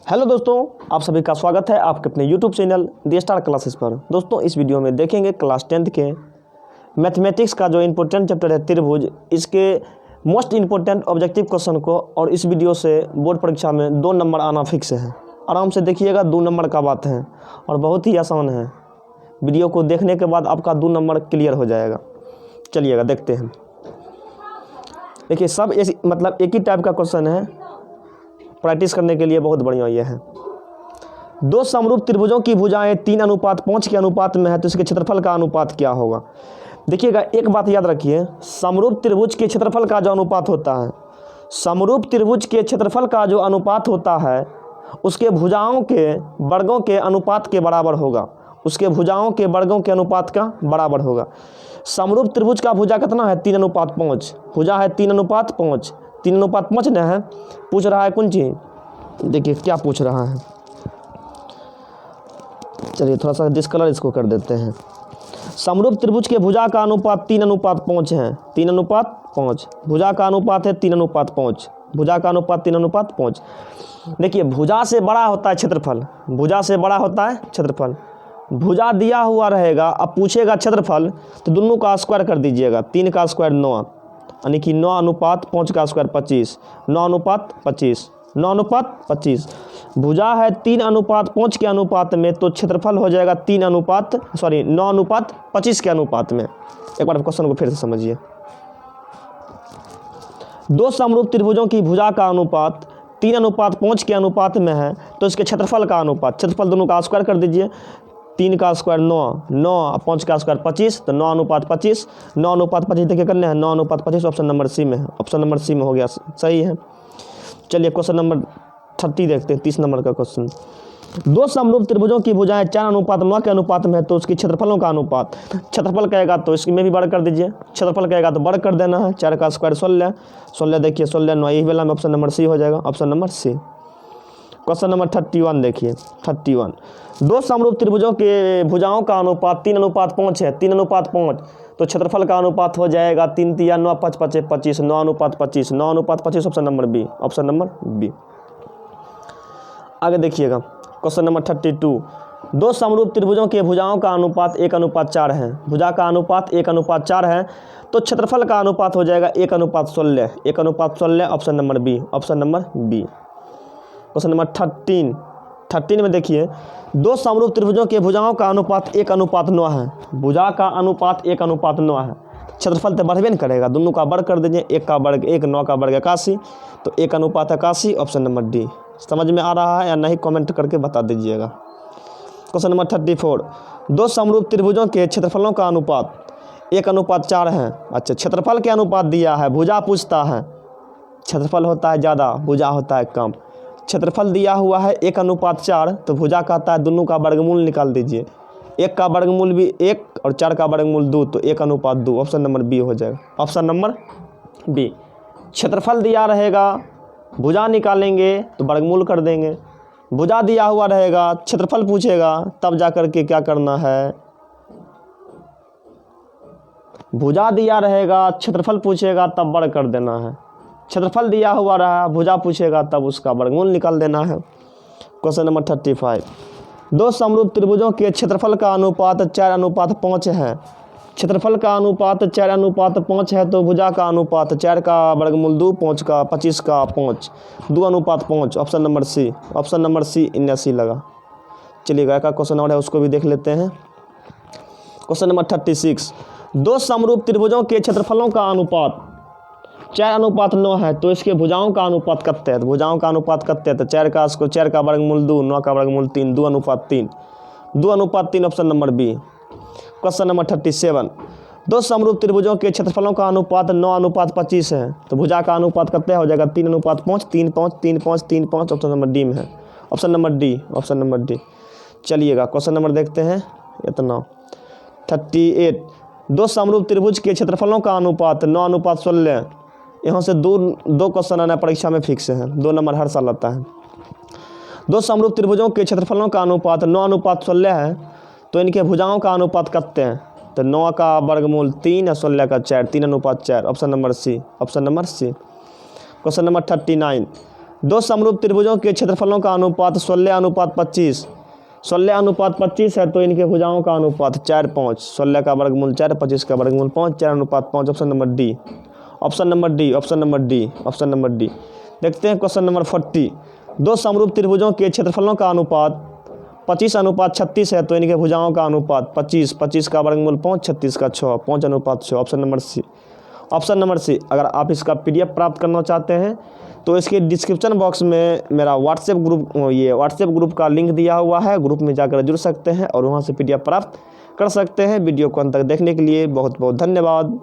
Hello दोस्तों, आप सभी का स्वागत है आपके अपने यूट्यूब चैनल दी स्टार क्लासेस पर। दोस्तों, इस वीडियो में देखेंगे क्लास 10th के मैथमेटिक्स का जो इम्पोर्टेंट चैप्टर है त्रिभुज, इसके मोस्ट इम्पोर्टेंट ऑब्जेक्टिव क्वेश्चन को। और इस वीडियो से बोर्ड परीक्षा में 2 नंबर आना फिक्स है। आराम से देखिएगा, 2 नंबर का बात है और बहुत ही आसान है। वीडियो को देखने के बाद आपका 2 नंबर क्लियर हो जाएगा। चलिएगा देखते हैं। देखिए, सब मतलब एक ही टाइप का क्वेश्चन है, प्रैक्टिस करने के लिए बहुत बढ़िया ये है। 2 समरूप त्रिभुजों की भुजाएं 3:5 के अनुपात में है, तो इसके क्षेत्रफल का अनुपात क्या होगा। देखिएगा, एक बात याद रखिए, समरूप त्रिभुज के क्षेत्रफल का जो अनुपात होता है, समरूप त्रिभुज के क्षेत्रफल का जो अनुपात होता है उसके भुजाओं के वर्गों के अनुपात के बराबर होगा। उसके भुजाओं के वर्गों के अनुपात का बराबर होगा। समरूप त्रिभुज का भुजा कितना है? 3:5। भुजा है 3:5। 3:5 न है। पूछ रहा है कौन चीज, देखिए क्या पूछ रहा है। चलिए थोड़ा सा डिस्कलर इसको कर देते हैं। समरूप त्रिभुज के भुजा का अनुपात 3:5 है। 3:5 भुजा का अनुपात है 3:5। भुजा का अनुपात 3:5। देखिए, भुजा से बड़ा होता है क्षेत्रफल। भुजा से बड़ा होता है क्षेत्रफल। भुजा दिया हुआ रहेगा, अब पूछेगा क्षेत्रफल, तो दोनों का स्क्वायर कर दीजिएगा। 3 का स्क्वायर 9, यानी कि 9:5 का स्क्वायर 25। 9:25। 9:25। भुजा है 3:5 के अनुपात में, तो क्षेत्रफल हो जाएगा 9:25 के अनुपात में। एक बार क्वेश्चन को फिर से समझिए। 2 समरूप त्रिभुजों की भुजा का अनुपात 3:5 के अनुपात में है, तो इसके क्षेत्रफल का अनुपात, क्षेत्रफल दोनों का स्क्वायर कर दीजिए। 3 का स्क्वायर 9, 9 5 का स्क्वायर 25, तो 9:25। 9:25 देखिए करने हैं। 9:25 ऑप्शन नंबर सी में है। ऑप्शन नंबर सी में हो गया, सही है। चलिए क्वेश्चन नंबर 30 देखते हैं, 30 नंबर का क्वेश्चन। 2 समरूप त्रिभुजों की भुजाएं 4:9 के अनुपात में है, तो उसकी क्षेत्रफलों का अनुपात, क्षेत्रफल कहेगा तो इसमें भी वर्ग कर दीजिए। क्षेत्रफल कहेगा तो वर्ग कर देना है। 4 का स्क्वायर 16। 16 देखिए, 16 9, यही वाला में ऑप्शन नंबर सी हो जाएगा। Option number C. Question number 31 देखिए। 31, 2 समरूप त्रिभुजों के भुजाओं का अनुपात 3:5 है। 3:5, तो क्षेत्रफल का अनुपात हो जाएगा 3 3 9 5 5 25। 9:25। 9:25 option number B. Option number B. आगे देखिएगा क्वेश्चन नंबर 32, 2 समरूप त्रिभुजों के भुजाओं का अनुपात 1:4 है। भुजा का अनुपात 1:4 है, तो क्षेत्रफल का अनुपात हो जाएगा 1:16। 1:16 option number B. Option number B. Question number 13 में देखिए, 2 समरूप त्रिभुजों के भुजाओं का अनुपात 1:9 है। भुजा का अनुपात 1:9 है। क्षेत्रफल तो बढ़बे नहीं करेगा, दोनों का वर्ग कर दीजिए। 1 का वर्ग 1, 9 का वर्ग 81, तो 1:81 ऑप्शन नंबर डी। समझ में आ रहा है या नहीं, कमेंट करके बता दीजिएगा। क्वेश्चन नंबर 34, 2 समरूप त्रिभुजों के क्षेत्रफलों का अनुपात 1:4 है। अच्छा, क्षेत्रफल के अनुपात दिया है, भुजा पूछता है। क्षेत्रफल होता है ज़्यादा, भुजा होता है कम। क्षेत्रफल दिया हुआ है 1:4, तो भुजा कहता है दोनों का वर्गमूल निकाल दीजिए। 1 का वर्गमूल भी 1 और 4 का वर्गमूल 2, तो 1:2। ऑप्शन नंबर बी हो जाएगा। Option number B. क्षेत्रफल दिया रहेगा, भुजा निकालेंगे तो वर्गमूल कर देंगे। भुजा दिया हुआ रहेगा, क्षेत्रफल पूछेगा, तब जा कर के क्या करना है। भुजा दिया रहेगा, क्षेत्रफल पूछेगा, तब वर्ग कर देना है। क्षेत्रफल दिया हुआ रहा, भुजा पूछेगा, तब उसका वर्गमूल निकाल देना है। क्वेश्चन नंबर 35, 2 समरूप त्रिभुजों के क्षेत्रफल का अनुपात 4:5 है। क्षेत्रफल का अनुपात 4:5 है, तो भुजा का अनुपात 4 का वर्गमूल 2, 5 का 25 का 5, 2:5। Option number C. Option number C 79 लगा। चलिएगा, एक क्वेश्चन और है, उसको भी देख लेते हैं। क्वेश्चन नंबर 36, 2 समरूप त्रिभुजों के क्षेत्रफलों का अनुपात 4:9 है, तो इसके भुजाओं का अनुपात कितना है। भुजाओं का अनुपात कितना है, तो 4 का वर्गमूल 2, 9 का वर्गमूल 3, 2:3। 2:3 option number B. Question number 37, 2 समरूप त्रिभुजों के क्षेत्रफलों का अनुपात 9:25 है, तो भुजा का अनुपात कितना हो जाएगा 3:5, 3 5 3 5 3 5। ऑप्शन नंबर डी में है। Option number D. Option number D. चलिएगा क्वेश्चन नंबर देखते हैं। इतना 38, 2 समरूप त्रिभुज के क्षेत्रफलों का अनुपात 9:16। यहाँ से दो क्वेश्चन आना परीक्षा में फिक्स है, 2 नंबर हर साल आता है। 2 समरूप त्रिभुजों के क्षेत्रफलों का अनुपात 9:16 है, तो इनके भुजाओं का अनुपात कितने हैं, तो 9 का वर्गमूल 3 और 16 का 4, 3:4। Option number C. Option number C. Question number 39, दो समरूप त्रिभुजों के क्षेत्रफलों का अनुपात 16:25। 16:25 है तो इनके भुजाओं का अनुपात 4:5। 16 का वर्गमूल 4, 25 का वर्गमूल 5, 4:5। Option number D, option number D, option number D, option number D. देखते हैं क्वेश्चन नंबर 40। दो समरूप त्रिभुजों के क्षेत्रफलों का अनुपात 25:36 है तो इनके भुजाओं का अनुपात 25। 25 का वर्गमूल 5, 36 का 6, 5:6। Option number C, option number C. अगर आप इसका PDF प्राप्त करना चाहते हैं तो इसके डिस्क्रिप्शन बॉक्स में मेरा व्हाट्सएप ग्रुप का लिंक दिया हुआ है, ग्रुप में जाकर जुड़ सकते हैं और वहां से PDF प्राप्त कर सकते हैं। वीडियो को अंत तक देखने के लिए बहुत बहुत धन्यवाद।